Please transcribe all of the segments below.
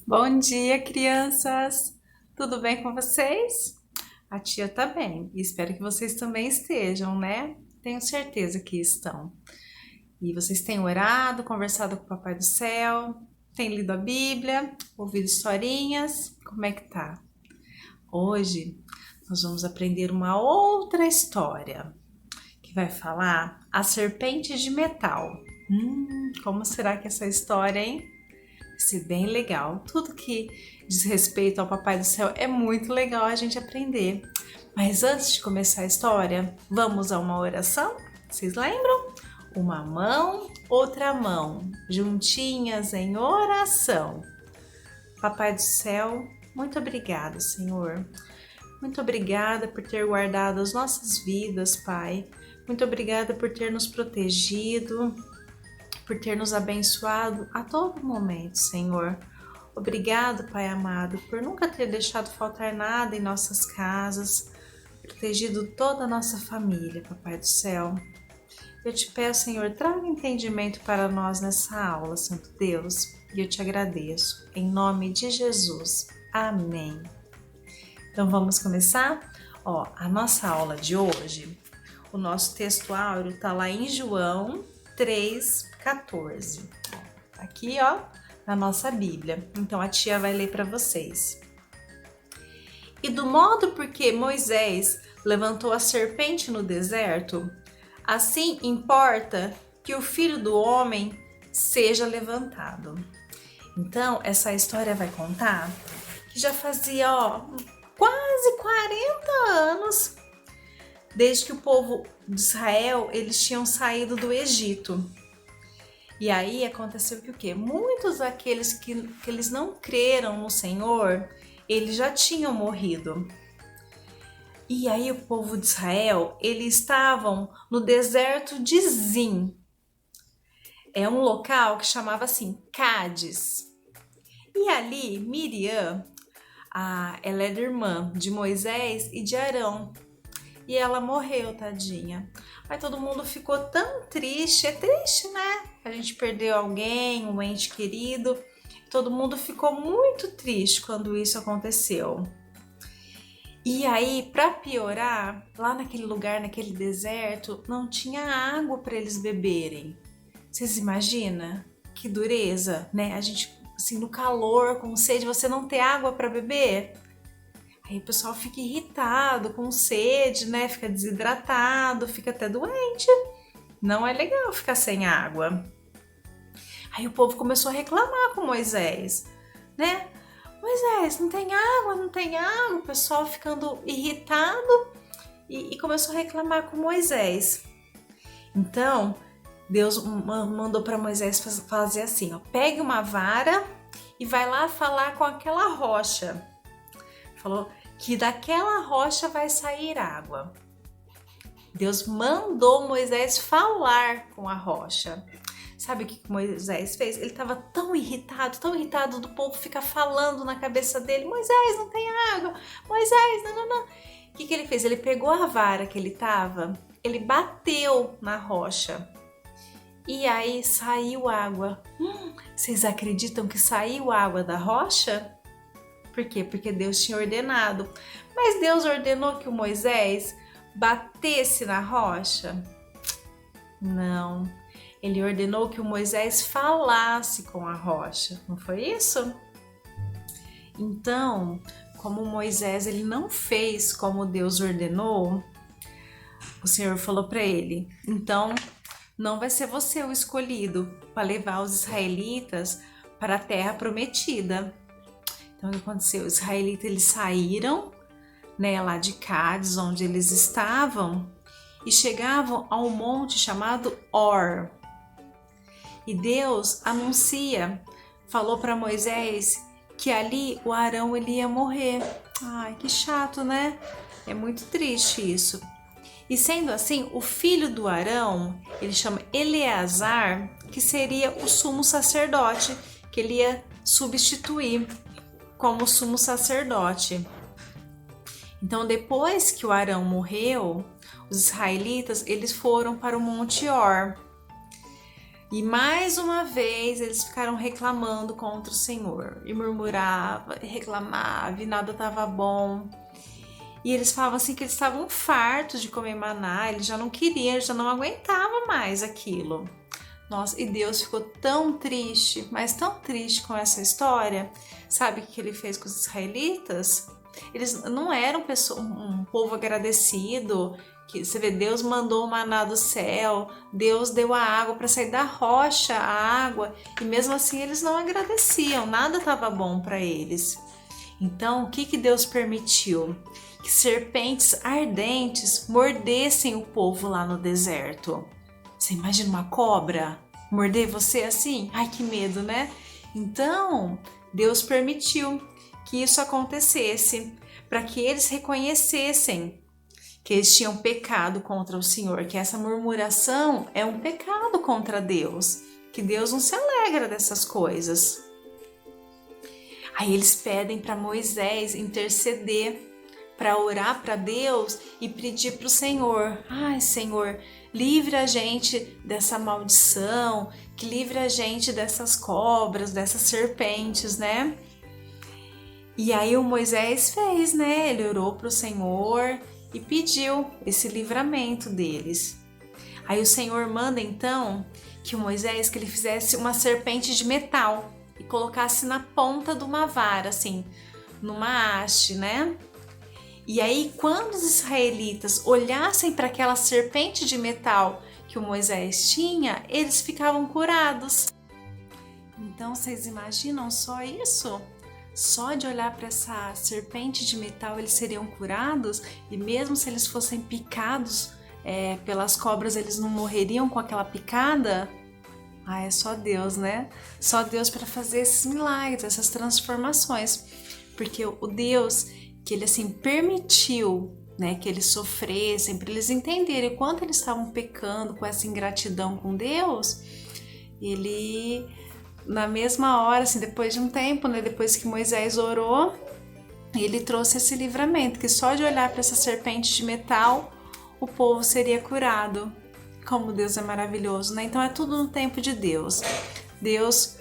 Bom dia, crianças! Tudo bem com vocês? A tia tá bem e espero que vocês também estejam, né? Tenho certeza que estão. E vocês têm orado, conversado com o Papai do Céu, têm lido a Bíblia, ouvido historinhas? Como é que tá? Hoje nós vamos aprender uma outra história que vai falar a serpente de metal. Como será que é essa história, hein? Vai ser bem legal. Tudo que diz respeito ao Papai do Céu é muito legal a gente aprender. Mas antes de começar a história, vamos a uma oração? Vocês lembram? Uma mão, outra mão, juntinhas em oração. Papai do Céu, muito obrigada, Senhor. Muito obrigada por ter guardado as nossas vidas, Pai. Muito obrigada por ter nos protegido, por ter nos abençoado a todo momento, Senhor. Obrigado, Pai amado, por nunca ter deixado faltar nada em nossas casas, protegido toda a nossa família, Papai do Céu. Eu te peço, Senhor, traga entendimento para nós nessa aula, Santo Deus, e eu te agradeço. Em nome de Jesus. Amém. Então vamos começar? A nossa aula de hoje, o nosso texto áureo está lá em João 3,14. Aqui, na nossa Bíblia. Então a tia vai ler para vocês. E do modo porque Moisés levantou a serpente no deserto, assim importa que o Filho do Homem seja levantado. Então essa história vai contar que já fazia quase 40 anos desde que o povo de Israel eles tinham saído do Egito. E aí aconteceu que o quê? Muitos daqueles que eles não creram no Senhor, eles já tinham morrido. E aí o povo de Israel, eles estavam no deserto de Zin. É um local que chamava assim, Cádiz. E ali, Miriam, ela era irmã de Moisés e de Arão. E ela morreu, tadinha. Aí todo mundo ficou tão triste, é triste, né? A gente perdeu alguém, um ente querido. Todo mundo ficou muito triste quando isso aconteceu. E aí, para piorar, lá naquele lugar, naquele deserto, não tinha água para eles beberem. Vocês imaginam? Que dureza, né? A gente, assim, no calor, com sede, você não ter água para beber. Aí o pessoal fica irritado, com sede, né? Fica desidratado, fica até doente. Não é legal ficar sem água. Aí o povo começou a reclamar com Moisés, né? Moisés, não tem água, não tem água. O pessoal ficando irritado e começou a reclamar com Moisés. Então, Deus mandou para Moisés fazer assim, pegue uma vara e vai lá falar com aquela rocha. Falou que daquela rocha vai sair água. Deus mandou Moisés falar com a rocha. Sabe o que Moisés fez? Ele estava tão irritado do povo ficar falando na cabeça dele: Moisés, não tem água, Moisés, não. O que ele fez? Ele pegou a vara que ele estava, ele bateu na rocha e aí saiu água. Vocês acreditam que saiu água da rocha? Por quê? Porque Deus tinha ordenado. Mas Deus ordenou que o Moisés batesse na rocha? Não. Ele ordenou que o Moisés falasse com a rocha. Não foi isso? Então, como Moisés ele não fez como Deus ordenou, o Senhor falou para ele: então não vai ser você o escolhido para levar os israelitas para a terra prometida. Então o que aconteceu? Os israelitas eles saíram, né, lá de Cádiz, onde eles estavam, e chegavam a um monte chamado Or. E Deus falou para Moisés que ali o Arão ele ia morrer. Ai, que chato, né? É muito triste isso. E sendo assim, o filho do Arão, ele chama Eleazar, que seria o sumo sacerdote, que ele ia substituir como sumo sacerdote. Então, depois que o Arão morreu, os israelitas eles foram para o Monte Or. E mais uma vez eles ficaram reclamando contra o Senhor. E murmurava, e reclamava, e nada estava bom. E eles falavam assim que eles estavam fartos de comer maná, eles já não queriam, eles já não aguentavam mais aquilo. Nossa, e Deus ficou tão triste, mas tão triste com essa história. Sabe o que ele fez com os israelitas? Eles não eram um povo agradecido, que você vê, Deus mandou o maná do céu, Deus deu a água para sair da rocha, a água, e mesmo assim eles não agradeciam, nada estava bom para eles. Então, o que Deus permitiu? Que serpentes ardentes mordessem o povo lá no deserto. Você imagina uma cobra morder você assim? Ai, que medo, né? Então, Deus permitiu que isso acontecesse para que eles reconhecessem que eles tinham pecado contra o Senhor, que essa murmuração é um pecado contra Deus, que Deus não se alegra dessas coisas. Aí eles pedem para Moisés interceder, para orar para Deus e pedir para o Senhor: ai, Senhor, livre a gente dessa maldição, que livre a gente dessas cobras, dessas serpentes, né? E aí o Moisés fez, né? Ele orou para o Senhor e pediu esse livramento deles. Aí o Senhor manda então que o Moisés que ele fizesse uma serpente de metal e colocasse na ponta de uma vara, assim, numa haste, né? E aí, quando os israelitas olhassem para aquela serpente de metal que o Moisés tinha, eles ficavam curados. Então, vocês imaginam só isso? Só de olhar para essa serpente de metal eles seriam curados? E mesmo se eles fossem picados pelas cobras, eles não morreriam com aquela picada? Ah, é só Deus, né? Só Deus para fazer esses milagres, essas transformações. Porque o Deus que ele assim permitiu, né, que eles sofressem, para eles entenderem o quanto eles estavam pecando com essa ingratidão com Deus, ele na mesma hora, assim, depois de um tempo, né, depois que Moisés orou, ele trouxe esse livramento, que só de olhar para essa serpente de metal, o povo seria curado. Como Deus é maravilhoso, né? Então é tudo no tempo de Deus. Deus,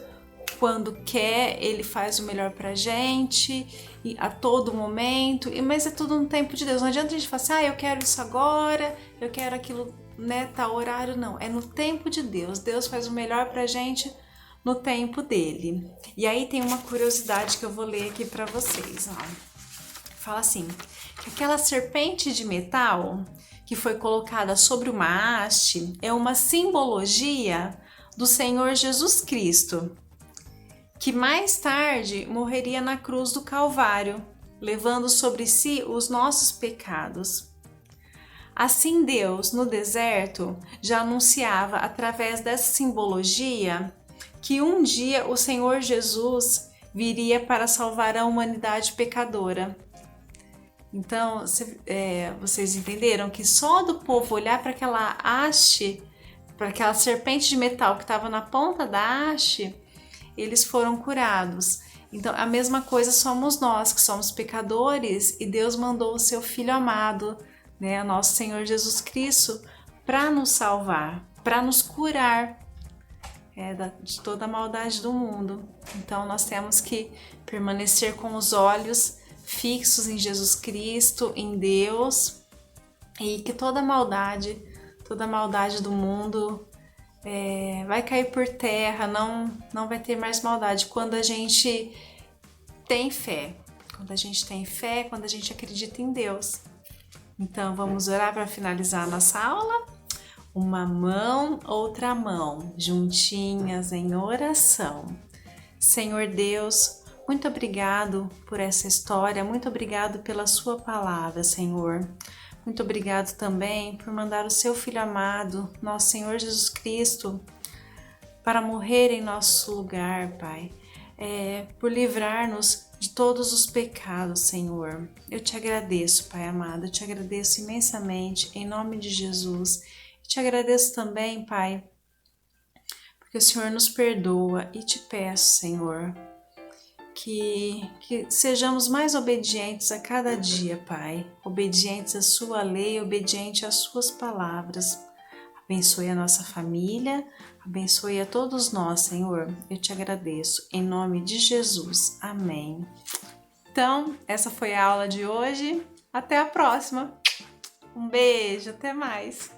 quando quer, ele faz o melhor pra gente, e a todo momento, mas é tudo no tempo de Deus. Não adianta a gente falar assim, eu quero isso agora, eu quero aquilo, né, tal horário, não. É no tempo de Deus. Deus faz o melhor pra gente no tempo dele. E aí tem uma curiosidade que eu vou ler aqui pra vocês, ó. Fala assim, que aquela serpente de metal que foi colocada sobre uma haste é uma simbologia do Senhor Jesus Cristo, que mais tarde morreria na cruz do Calvário, levando sobre si os nossos pecados. Assim, Deus, no deserto, já anunciava através dessa simbologia que um dia o Senhor Jesus viria para salvar a humanidade pecadora. Então, vocês entenderam que só do povo olhar para aquela haste, para aquela serpente de metal que estava na ponta da haste, eles foram curados. Então, a mesma coisa somos nós, que somos pecadores, e Deus mandou o seu Filho amado, né, nosso Senhor Jesus Cristo, para nos salvar, para nos curar de toda a maldade do mundo. Então, nós temos que permanecer com os olhos fixos em Jesus Cristo, em Deus, e que toda maldade do mundo vai cair por terra, não vai ter mais maldade quando a gente tem fé, quando a gente acredita em Deus. Então vamos orar para finalizar a nossa aula? Uma mão, outra mão, juntinhas em oração. Senhor Deus, muito obrigado por essa história, muito obrigado pela sua palavra, Senhor. Muito obrigado também por mandar o seu Filho amado, nosso Senhor Jesus Cristo, para morrer em nosso lugar, Pai. Por livrar-nos de todos os pecados, Senhor. Eu te agradeço, Pai amado, eu te agradeço imensamente, em nome de Jesus. Eu te agradeço também, Pai, porque o Senhor nos perdoa e te peço, Senhor, que sejamos mais obedientes a cada dia, Pai, obedientes à sua lei, obedientes às suas palavras. A Abençoe a nossa família, abençoe a todos nós, Senhor. Eu te agradeço, em nome de Jesus. Amém. Então, essa foi a aula de hoje. Até a próxima. Um beijo, até mais.